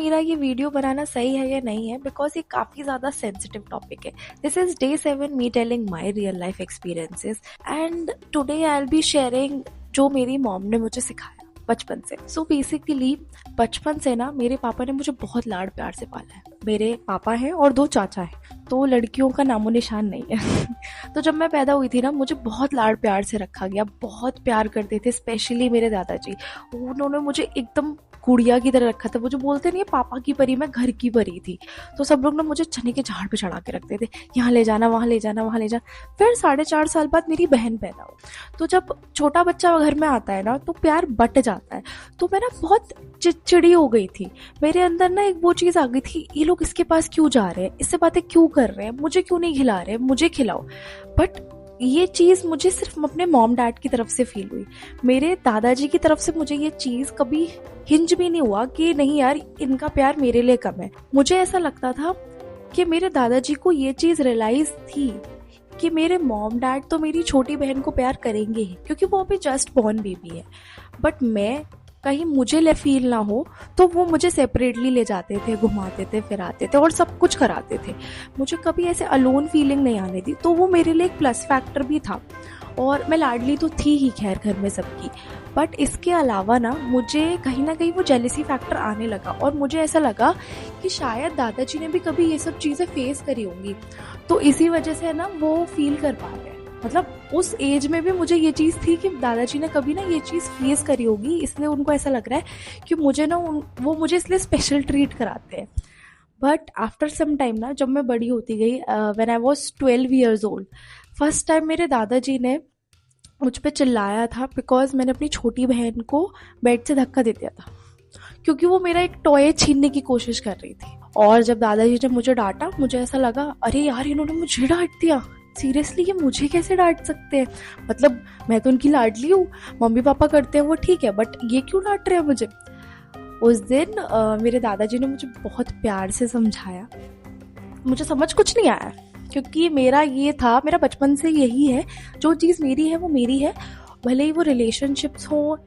मेरा ये वीडियो बनाना सही है या नहीं है, बिकॉज ये काफ़ी ज़्यादा सेंसिटिव टॉपिक है. This is day 7 me telling my real life experiences and today I will be sharing जो मेरी मॉम ने मुझे सिखाया बचपन से. सो बेसिकली बचपन से ना मेरे पापा ने मुझे बहुत लाड प्यार से पाला है. मेरे पापा हैं और 2 चाचा हैं, तो लड़कियों का नामो निशान नहीं है. तो जब मैं पैदा हुई थी ना, मुझे बहुत लाड प्यार से रखा गया. बहुत प्यार करते थे, स्पेशली मेरे दादाजी. उन्होंने मुझे एकदम गुड़िया की तरह रखा था. वो जो बोलते नहीं, पापा की परी, मैं घर की परी थी. तो सब लोग ना मुझे चने के झाड़ पे चढ़ा के रखते थे, यहाँ ले जाना, वहाँ ले जाना, वहाँ ले जाना. फिर 4.5 साल बाद मेरी बहन पैदा हो. तो जब छोटा बच्चा घर में आता है ना, तो प्यार बट जाता है. तो मैं ना बहुत चिड़चिड़ी हो गई थी. मेरे अंदर ना एक वो चीज़ आ गई थी, ये लोग इसके पास क्यों जा रहे हैं, इससे बातें क्यों कर रहे हैं, मुझे क्यों नहीं खिला रहे, मुझे खिलाओ. बट ये चीज़ मुझे सिर्फ अपने मॉम डैड की तरफ से फील हुई. मेरे दादाजी की तरफ से मुझे ये चीज़ कभी हिंज भी नहीं हुआ कि नहीं यार, इनका प्यार मेरे लिए कम है. मुझे ऐसा लगता था कि मेरे दादाजी को ये चीज़ रियलाइज थी कि मेरे मॉम डैड तो मेरी छोटी बहन को प्यार करेंगे ही, क्योंकि वो अभी जस्ट बॉर्न बेबी है. बट मैं कहीं मुझे ले फील ना हो, तो वो मुझे सेपरेटली ले जाते थे, घुमाते थे, फिराते थे और सब कुछ कराते थे. मुझे कभी ऐसे अलोन फीलिंग नहीं आने दी. तो वो मेरे लिए एक प्लस फैक्टर भी था. और मैं लाडली तो थी ही खैर घर में सबकी. बट इसके अलावा ना मुझे कहीं ना कहीं वो जेलसी फैक्टर आने लगा, और मुझे ऐसा लगा कि शायद दादाजी ने भी कभी ये सब चीज़ें फेस करी होंगी, तो इसी वजह से ना वो फील कर पा रहे हैं. मतलब उस एज में भी मुझे ये चीज़ थी कि दादाजी ने कभी ना ये चीज़ फेस करी होगी, इसलिए उनको ऐसा लग रहा है कि मुझे ना वो मुझे इसलिए स्पेशल ट्रीट कराते हैं. बट आफ्टर सम टाइम ना, जब मैं बड़ी होती गई, when I was 12 years old, first time मेरे दादाजी ने मुझ पे चिल्लाया था, बिकॉज मैंने अपनी छोटी बहन को बेड से धक्का दे दिया था, क्योंकि वो मेरा एक टॉय छीनने की कोशिश कर रही थी. और जब दादाजी ने मुझे डांटा, मुझे ऐसा लगा, अरे यार, इन्होंने मुझे डांट दिया. सीरियसली, ये मुझे कैसे डांट सकते हैं? मतलब मैं तो उनकी लाडली हूँ, मम्मी पापा करते हैं वो ठीक है, बट ये क्यों डांट रहे हैं मुझे? उस दिन मेरे दादाजी ने मुझे बहुत प्यार से समझाया. मुझे समझ कुछ नहीं आया, क्योंकि मेरा बचपन से यही है, जो चीज़ मेरी है वो मेरी है, भले ही वो रिलेशनशिप्स हो,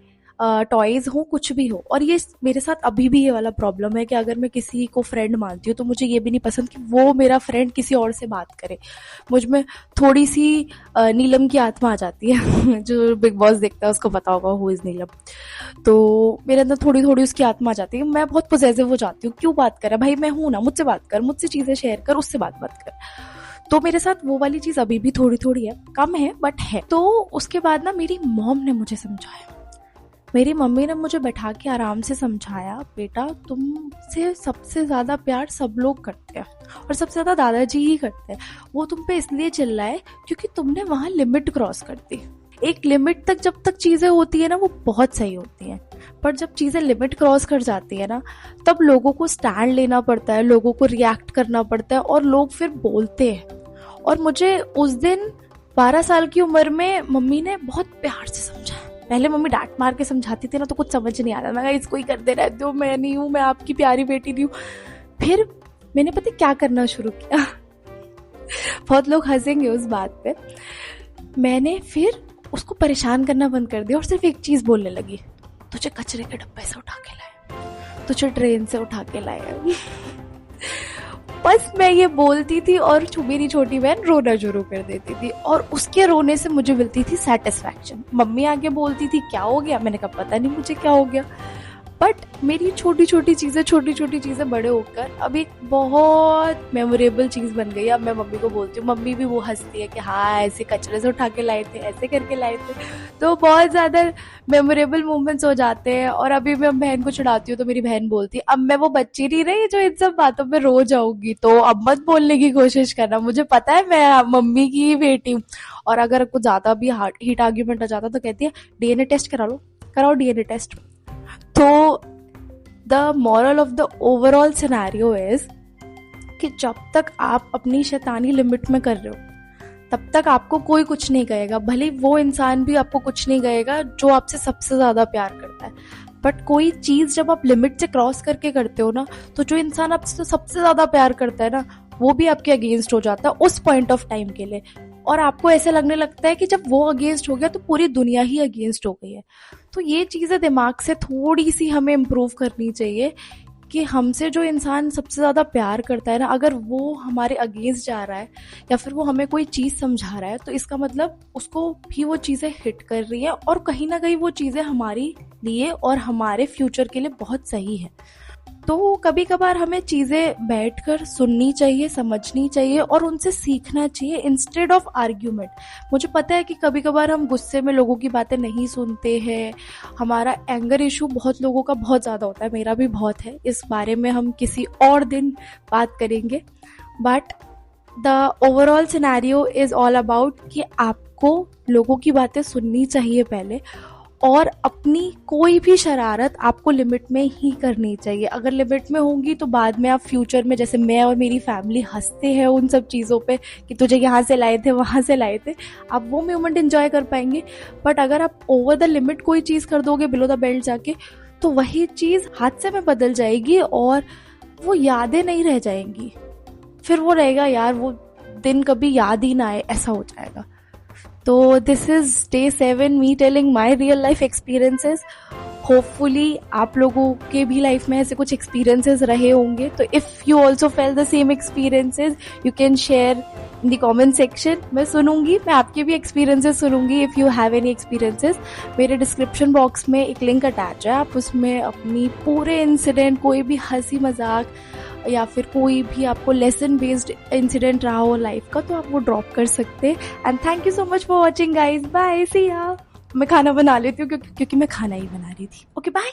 टॉयज़ हो, कुछ भी हो. और ये मेरे साथ अभी भी ये वाला प्रॉब्लम है कि अगर मैं किसी को फ्रेंड मानती हूँ, तो मुझे ये भी नहीं पसंद कि वो मेरा फ्रेंड किसी और से बात करे. मुझ में थोड़ी सी नीलम की आत्मा आ जाती है. जो बिग बॉस देखता है उसको पता होगा हु इज़ नीलम. तो मेरे अंदर थोड़ी थोड़ी उसकी आत्मा आ जाती है. मैं बहुत पॉसेसिव हो जाती हूँ, क्यों बात कर रहा है भाई, मैं हूँ ना, मुझसे बात कर, मुझसे चीज़ें शेयर कर, उससे बात मत कर. तो मेरे साथ वो वाली चीज़ अभी भी थोड़ी थोड़ी है, कम है बट है. तो उसके बाद ना मेरी मॉम ने मुझे समझाया. मेरी मम्मी ने मुझे बैठा के आराम से समझाया, बेटा तुमसे सबसे ज़्यादा प्यार सब लोग करते हैं, और सबसे ज़्यादा दादाजी ही करते हैं. वो तुम पे इसलिए चिल्लाए क्योंकि तुमने वहाँ लिमिट क्रॉस कर दी. एक लिमिट तक जब तक चीज़ें होती है ना, वो बहुत सही होती हैं, पर जब चीज़ें लिमिट क्रॉस कर जाती है ना, तब लोगों को स्टैंड लेना पड़ता है, लोगों को रिएक्ट करना पड़ता है, और लोग फिर बोलते हैं. और मुझे उस दिन 12 साल की उम्र में मम्मी ने बहुत प्यार से समझाया. पहले मम्मी डांट मार के समझाती थी ना, तो कुछ समझ नहीं आता. मैं कहा इसको ही करते रहते हो, मैं नहीं हूँ, मैं आपकी प्यारी बेटी नहीं हूँ. फिर मैंने पता क्या करना शुरू किया. बहुत लोग हंसेंगे उस बात पे. मैंने फिर उसको परेशान करना बंद कर दिया और सिर्फ एक चीज़ बोलने लगी, तुझे कचरे के डब्बे से उठा के लाए, तुझे ट्रेन से उठा के लाए. बस मैं ये बोलती थी और मेरी छोटी बहन रोना शुरू कर देती थी, और उसके रोने से मुझे मिलती थी सेटिस्फैक्शन. मम्मी आके बोलती थी क्या हो गया, मैंने कहा पता नहीं मुझे क्या हो गया. बट मेरी छोटी छोटी चीज़ें बड़े होकर अब एक बहुत मेमोरेबल चीज़ बन गई. अब मैं मम्मी को बोलती हूँ, मम्मी भी वो हंसती है कि हाँ ऐसे कचरे से उठा के लाए थे, ऐसे करके लाए थे. तो बहुत ज़्यादा मेमोरेबल मोमेंट्स हो जाते हैं. और अभी मैं बहन को चिढ़ाती हूँ तो मेरी बहन बोलती है, अब मैं वो बच्ची नहीं रही जो इन सब बातों पे रो जाऊंगी, तो अब मत बोलने की कोशिश करना, मुझे पता है मैं मम्मी की ही बेटी हूँ. और अगर कुछ ज़्यादा भी हीट आर्ग्यूमेंट आ जाता तो कहती है DNA टेस्ट करा लो, कराओ DNA टेस्ट. तो the moral of the overall scenario is कि जब तक आप अपनी शैतानी लिमिट में कर रहे हो, तब तक आपको कोई कुछ नहीं कहेगा. भले वो इंसान भी आपको कुछ नहीं कहेगा जो आपसे सबसे ज़्यादा प्यार करता है. बट कोई चीज़ जब आप लिमिट से क्रॉस करके करते हो ना, तो जो इंसान आपसे सबसे ज़्यादा प्यार करता है ना, वो भी आपके अगेंस्ट हो जाता है उस पॉइंट ऑफ टाइम के लिए. और आपको ऐसे लगने लगता है कि जब वो अगेंस्ट हो गया तो पूरी दुनिया ही अगेंस्ट हो गई है. तो ये चीज़ें दिमाग से थोड़ी सी हमें इम्प्रूव करनी चाहिए कि हमसे जो इंसान सबसे ज़्यादा प्यार करता है ना, अगर वो हमारे अगेंस्ट जा रहा है या फिर वो हमें कोई चीज़ समझा रहा है, तो इसका मतलब उसको भी वो चीज़ें हिट कर रही है और कहीं ना कहीं वो चीज़ें हमारे लिए और हमारे फ्यूचर के लिए बहुत सही है। तो कभी कभार हमें चीज़ें बैठकर सुननी चाहिए, समझनी चाहिए और उनसे सीखना चाहिए इंस्टेड ऑफ आर्ग्यूमेंट। मुझे पता है कि कभी कभार हम गुस्से में लोगों की बातें नहीं सुनते हैं, हमारा एंगर इशू बहुत लोगों का बहुत ज़्यादा होता है, मेरा भी बहुत है, इस बारे में हम किसी और दिन बात करेंगे। But the overall scenario is all about कि आपको लोगों की बातें सुननी चाहिए पहले, और अपनी कोई भी शरारत आपको लिमिट में ही करनी चाहिए। अगर लिमिट में होंगी तो बाद में आप फ्यूचर में, जैसे मैं और मेरी फैमिली हंसते हैं उन सब चीज़ों पे कि तुझे यहाँ से लाए थे वहाँ से लाए थे, आप वो मोमेंट एंजॉय कर पाएंगे। बट अगर आप ओवर द लिमिट कोई चीज़ कर दोगे बिलो द बेल्ट जाके, तो वही चीज़ हादसे में बदल जाएगी और वो यादें नहीं रह जाएंगी। फिर वो रहेगा यार वो दिन कभी याद ही ना आए, ऐसा हो जाएगा। तो this is day 7 me telling my real life experiences. Hopefully आप लोगों के भी लाइफ में ऐसे कुछ एक्सपीरियंसेस रहे होंगे, तो if you also felt the same experiences you can share in the comment section. मैं सुनूंगी, मैं आपके भी एक्सपीरियंसेस सुनूंगी। If you have any experiences, मेरे डिस्क्रिप्शन बॉक्स में एक लिंक अटैच है, आप उसमें अपनी पूरे इंसिडेंट, कोई भी हंसी मजाक या फिर कोई भी आपको लेसन बेस्ड इंसिडेंट रहा हो लाइफ का, तो आप वो ड्रॉप कर सकते हैं। And thank you so much for watching guys, bye, see ya. मैं खाना बना लेती हूँ क्योंकि मैं खाना ही बना रही थी। Okay bye.